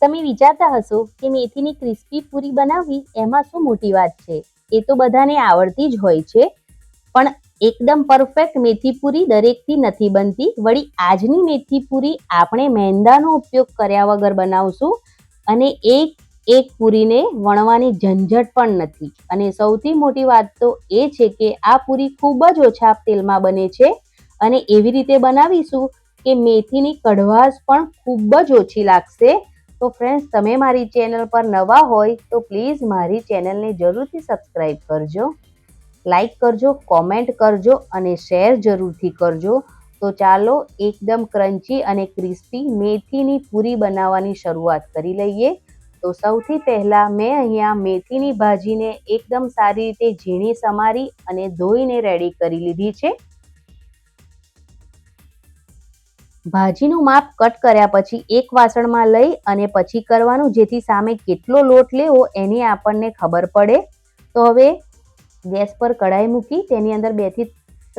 તમે વિચારતા હશો કે મેથીની ક્રિસ્પી પૂરી બનાવવી એમાં શું મોટી વાત છે. એ તો બધાને આવડતી જ હોય છે, પણ એકદમ પરફેક્ટ મેથી પૂરી દરેકથી નથી બનતી. વળી આજની મેથી પૂરી આપણે મેંદાનો ઉપયોગ કર્યા વગર બનાવશું અને એક પૂરીને વણવાની ઝંઝટ પણ નથી. અને સૌથી મોટી વાત તો એ છે કે આ પૂરી ખૂબ જ ઓછા તેલમાં બને છે અને એવી રીતે બનાવીશું કે મેથીની કડવાશ પણ ખૂબ જ ઓછી લાગશે. તો ફ્રેન્ડ્સ, તમે મારી ચેનલ પર નવા હોય તો પ્લીઝ મારી ચેનલને જરૂરથી સબસ્ક્રાઈબ કરજો, લાઈક કરજો, કોમેન્ટ કરજો અને શેર જરૂરથી કરજો. તો ચાલો એકદમ ક્રન્ચી અને ક્રિસ્પી મેથીની પૂરી બનાવવાની શરૂઆત કરી લઈએ. તો સૌથી પહેલાં મેં અહીંયા મેથીની ભાજીને એકદમ સારી રીતે ઝીણી સમારી અને ધોઈને રેડી કરી લીધી છે. ભાજીનું માપ કટ કર્યા પછી એક વાસણમાં લઈ અને પછી કરવાનું, જેથી સામે કેટલો લોટ લેવો એની આપણને ખબર પડે. તો હવે ગેસ પર કઢાઈ મૂકી તેની અંદર 2 થી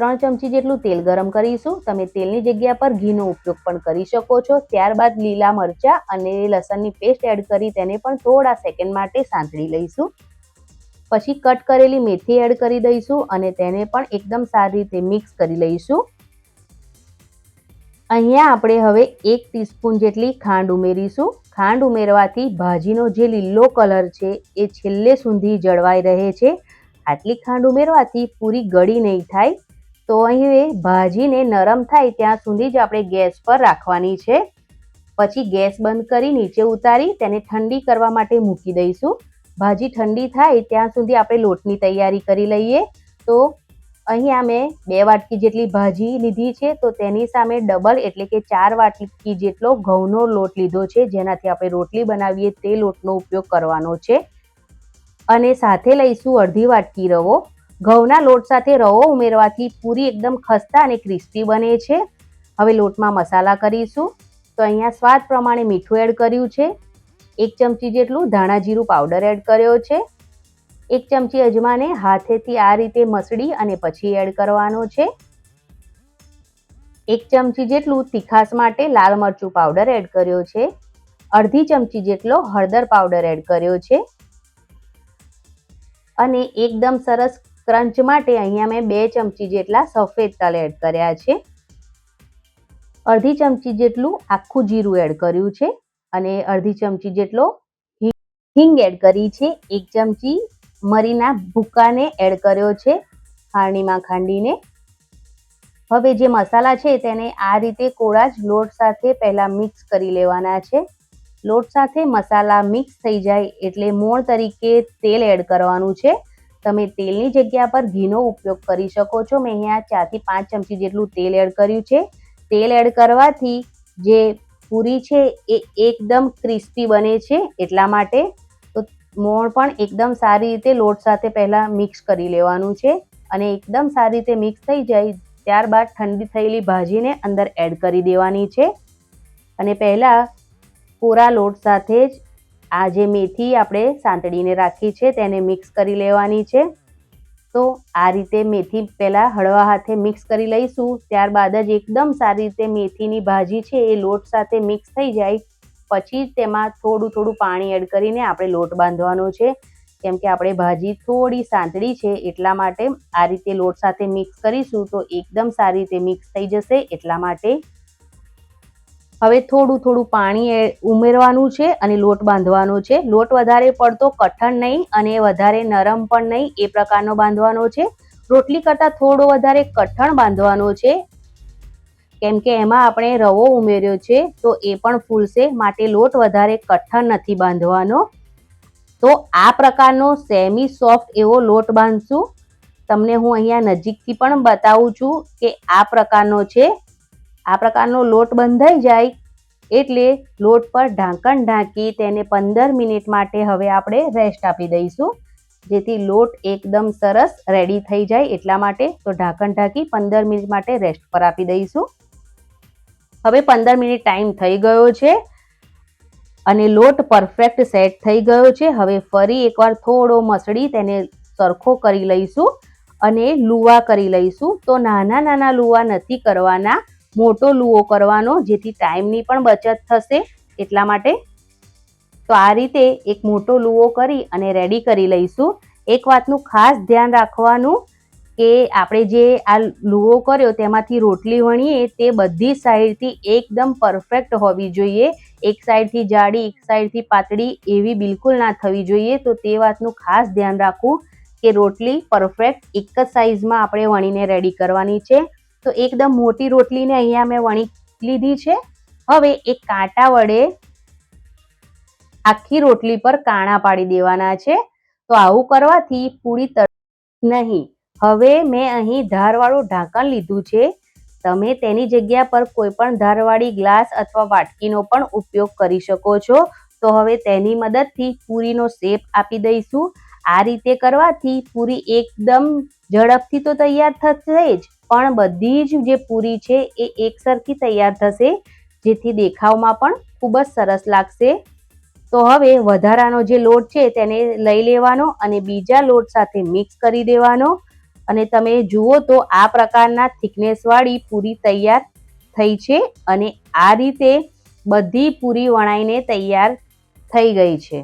3 ચમચી જેટલું તેલ ગરમ કરીશું. તમે તેલની જગ્યા પર ઘીનો ઉપયોગ પણ કરી શકો છો. ત્યારબાદ લીલા મરચાં અને લસણની પેસ્ટ એડ કરી તેને પણ થોડા સેકન્ડ માટે સાંતળી લઈશું. પછી કટ કરેલી મેથી એડ કરી દઈશું અને તેને પણ એકદમ સારી રીતે મિક્સ કરી લઈશું. અહીંયા આપણે હવે 1 ટીસ્પૂન જેટલી ખાંડ ઉમેરીશું. ખાંડ ઉમેરવાથી ભાજીનો જે લીલો કલર છે એ છેલ્લે સુધી જળવાઈ રહે છે. આટલી ખાંડ ઉમેરવાથી પૂરી ગળી નહીં થાય. તો અહીં ભાજીને નરમ થાય ત્યાં સુધી જ આપણે ગેસ પર રાખવાની છે. પછી ગેસ બંધ કરી નીચે ઉતારી તેને ઠંડી કરવા માટે મૂકી દઈશું. ભાજી ઠંડી થાય ત્યાં સુધી આપણે લોટની તૈયારી કરી લઈએ. તો અહીંયા મેં 2 વાટકી જેટલી ભાજી લીધી છે, તો તેની સામે ડબલ એટલે કે 4 વાટકી જેટલો ઘઉંનો લોટ લીધો છે, જેનાથી આપણે રોટલી બનાવીએ તે લોટનો ઉપયોગ કરવાનો છે. અને સાથે લઈશું અડધી વાટકી રવો. ઘઉંના લોટ સાથે રવો ઉમેરવાથી પૂરી એકદમ ખસ્તા અને ક્રિસ્પી બને છે. હવે લોટમાં મસાલા કરીશું. તો અહીંયા સ્વાદ પ્રમાણે મીઠું એડ કર્યું છે. 1 ચમચી જેટલું ધાણા જીરું પાવડર એડ કર્યો છે. 1 ચમચી અજમાને હાથેથી આ રીતે મસળી અને પછી એડ કરવાનો છે. 1 ચમચી જેટલું તીખાસ માટે લાલ મરચું પાવડર એડ કર્યો છે. અડધી ચમચી જેટલો હળદર પાવડર એડ કર્યો છે. અને એકદમ સરસ ક્રંચ માટે અહીંયા મેં 2 ચમચી જેટલા સફેદ તલ એડ કર્યા છે. અડધી ચમચી જેટલું આખું જીરું એડ કર્યું છે અને અડધી ચમચી જેટલો હિંગ એડ કરી છે. 1 ચમચી મરીના ભૂકાને એડ કર્યો છે ખારણીમાં ખાંડીને. હવે જે મસાલા છે તેને આ રીતે કોળા જ લોટ સાથે પહેલા મિક્સ કરી લેવાના છે. લોટ સાથે મસાલા મિક્સ થઈ જાય એટલે મોણ તરીકે તેલ એડ કરવાનું છે. તમે તેલની જગ્યા પર ઘીનો ઉપયોગ કરી શકો છો. મેં અહીંયા 4 થી 5 ચમચી જેટલું તેલ એડ કર્યું છે. તેલ એડ કરવાથી જે પૂરી છે એ એકદમ ક્રિસ્પી બને છે, એટલા માટે. તો મોણ પણ એકદમ સારી રીતે લોટ સાથે પહેલા મિક્સ કરી લેવાનું છે અને એકદમ સારી રીતે મિક્સ થઈ જાય ત્યારબાદ ઠંડી થયેલી ભાજીને અંદર એડ કરી દેવાની છે. અને પહેલા કોરા લોટ સાથે જ આ જે મેથી આપણે સાંતળીને રાખી છે તેને મિક્સ કરી લેવાની છે. તો આ રીતે મેથી પહેલા હળવા હાથે મિક્સ કરી લઈશું. ત્યારબાદ જ એકદમ સારી રીતે મેથીની ભાજી છે એ લોટ સાથે મિક્સ થઈ જાય પછી તેમાં થોડું પાણી એડ કરીને આપણે લોટ બાંધવાનો છે. કેમ કે આપણે ભાજી થોડી સાંતળી છે એટલા માટે આ રીતે લોટ સાથે મિક્સ કરીશું તો એકદમ સારી રીતે મિક્સ થઈ જશે, એટલા માટે. હવે થોડું પાણી ઉમેરવાનું છે અને લોટ બાંધવાનો છે. લોટ વધારે પડતો કઠણ નહીં અને વધારે નરમ પણ નહીં, એ પ્રકારનો બાંધવાનો છે. રોટલી કરતાં થોડો વધારે કઠણ બાંધવાનો છે, કેમ કે એમાં આપણે રવો ઉમેર્યો છે તો એ પણ ફૂલશે, માટે લોટ વધારે કઠણ નથી બાંધવાનો. તો આ પ્રકારનો સેમી સોફ્ટ એવો લોટ બાંધશું. તમને હું અહીંયા નજીકથી પણ બતાવું છું કે આ પ્રકારનો છે. આ પ્રકારનો લોટ બંધાઈ જાય એટલે લોટ પર ઢાંકણ ઢાંકી તેને 15 મિનિટ માટે હવે આપણે રેસ્ટ આપી દઈશું, જેથી લોટ એકદમ સરસ રેડી થઈ જાય એટલા માટે. તો ઢાંકણ ઢાંકી 15 મિનિટ માટે રેસ્ટ પર આપી દઈશું. હવે 15 મિનિટ ટાઈમ થઈ ગયો છે અને લોટ પરફેક્ટ સેટ થઈ ગયો છે. હવે ફરી એકવાર થોડો મસળી તેને સરખો કરી લઈશું અને લુવા કરી લઈશું. તો નાના લુવા નથી કરવાના, મોટો લુવો કરવાનો, જેથી ટાઈમની પણ બચત થશે એટલા માટે. તો આ રીતે એક મોટો લુઓ કરી અને રેડી કરી લઈશું. એક વાતનું ખાસ ધ્યાન રાખવાનું કે આપણે જે આ લુઓ કર્યો તેમાંથી રોટલી વણીએ તે બધી સાઈડથી એકદમ પરફેક્ટ હોવી જોઈએ. એક સાઈડથી જાડી, એક સાઈડથી પાતળી એવી બિલકુલ ના થવી જોઈએ. તો તે વાતનું ખાસ ધ્યાન રાખવું કે રોટલી પરફેક્ટ એક જ સાઈઝમાં આપણે વણીને રેડી કરવાની છે. તો એકદમ મોટી રોટલીને અહીંયા મેં વણી લીધી છે. હવે એક કાંટા વડે આખી રોટલી પર કાણા પાડી દેવાના છે. તો આવું કરવાથી પૂરી નહીં. હવે મેં અહીં ધારવાળું ઢાંકણ લીધું છે. તમે તેની જગ્યા પર કોઈ પણ ધારવાળી ગ્લાસ અથવા વાટકીનો પણ ઉપયોગ કરી શકો છો. તો હવે તેની મદદથી પૂરીનો શેપ આપી દઈશું. આ રીતે કરવાથી પૂરી એકદમ ઝડપથી તો તૈયાર થશે જ, પણ બધી જ જે પૂરી છે એ એકસરખી તૈયાર થશે, જેથી દેખાવમાં પણ ખૂબ જ સરસ લાગશે. તો હવે વધારાનો જે લોટ છે તેને લઈ લેવાનો અને બીજા લોટ સાથે મિક્સ કરી દેવાનો. અને તમે જુઓ તો આ પ્રકારના થિકનેસવાળી પૂરી તૈયાર થઈ છે અને આ રીતે બધી પૂરી વણાઈને તૈયાર થઈ ગઈ છે.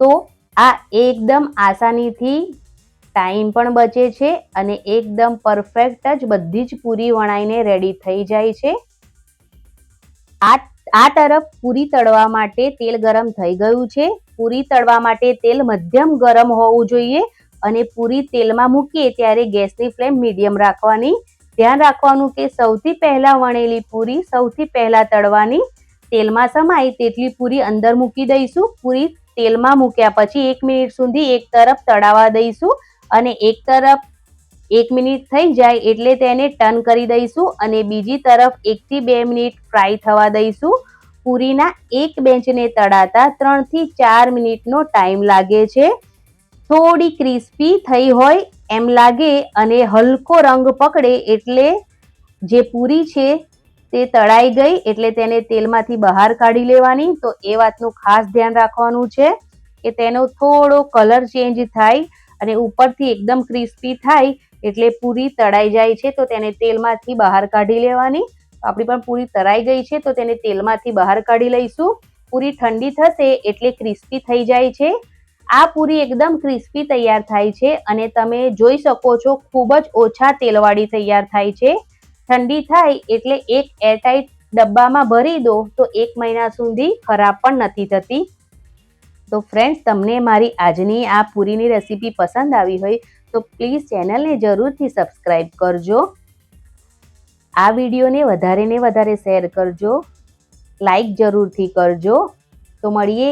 તો આ એકદમ આસાનીથી ટાઈમ પણ બચે છે અને એકદમ પરફેક્ટ જ બધી જ પૂરી વણાઈને રેડી થઈ જાય છે. આ તરફ પૂરી તળવા માટે તેલ ગરમ થઈ ગયું છે. પૂરી તળવા માટે તેલ મધ્યમ ગરમ હોવું જોઈએ અને પૂરી તેલમાં મૂકીએ ત્યારે ગેસની ફ્લેમ મીડિયમ રાખવાની. ધ્યાન રાખવાનું કે સૌથી પહેલા વણેલી પૂરી સૌથી પહેલા તળવાની. તેલમાં સમાય તેટલી પૂરી અંદર મૂકી દઈશું. પૂરી તેલમાં મૂક્યા પછી 1 મિનિટ સુધી એક તરફ તળાવા દઈશું અને એક તરફ 1 મિનિટ થઈ જાય એટલે તેને ટર્ન કરી દઈશું અને બીજી તરફ 1 થી 2 મિનિટ ફ્રાય થવા દઈશું. પૂરીના એક બેચને તળાતા 3 થી 4 મિનિટનો ટાઈમ લાગે છે. થોડી ક્રિસ્પી થઈ હોય એમ લાગે અને હલકો રંગ પકડે એટલે જે પૂરી છે તે તળાઈ ગઈ એટલે તેને તેલમાંથી બહાર કાઢી લેવાની. તો એ વાતનું ખાસ ધ્યાન રાખવાનું છે કે તેનો થોડો કલર ચેન્જ થાય અને ઉપરથી એકદમ ક્રિસ્પી થાય એટલે પૂરી તળાઈ જાય છે. તો તેને તેલમાંથી બહાર કાઢી લેવાની. આપણી પણ પૂરી તળાઈ ગઈ છે તો તેને તેલમાંથી બહાર કાઢી લઈશું. પૂરી ઠંડી થશે એટલે ક્રિસ્પી થઈ જાય છે. આ પૂરી એકદમ ક્રિસ્પી તૈયાર થાય છે અને તમે જોઈ શકો છો ખૂબ જ ઓછા તેલવાળી તૈયાર થાય છે. ઠંડી થાય એટલે એક એરટાઇટ ડબ્બામાં ભરી દો તો 1 મહિના સુધી ખરાબ પણ નથી થતી. તો ફ્રેન્ડ્સ, તમને મારી આજની આ પૂરીની રેસીપી પસંદ આવી હોય તો પ્લીઝ ચેનલને જરૂરથી સબસ્ક્રાઈબ કરજો. આ વિડીયોને વધારે ને વધારે શેર કરજો. લાઈક જરૂરથી કરજો. તો મળીએ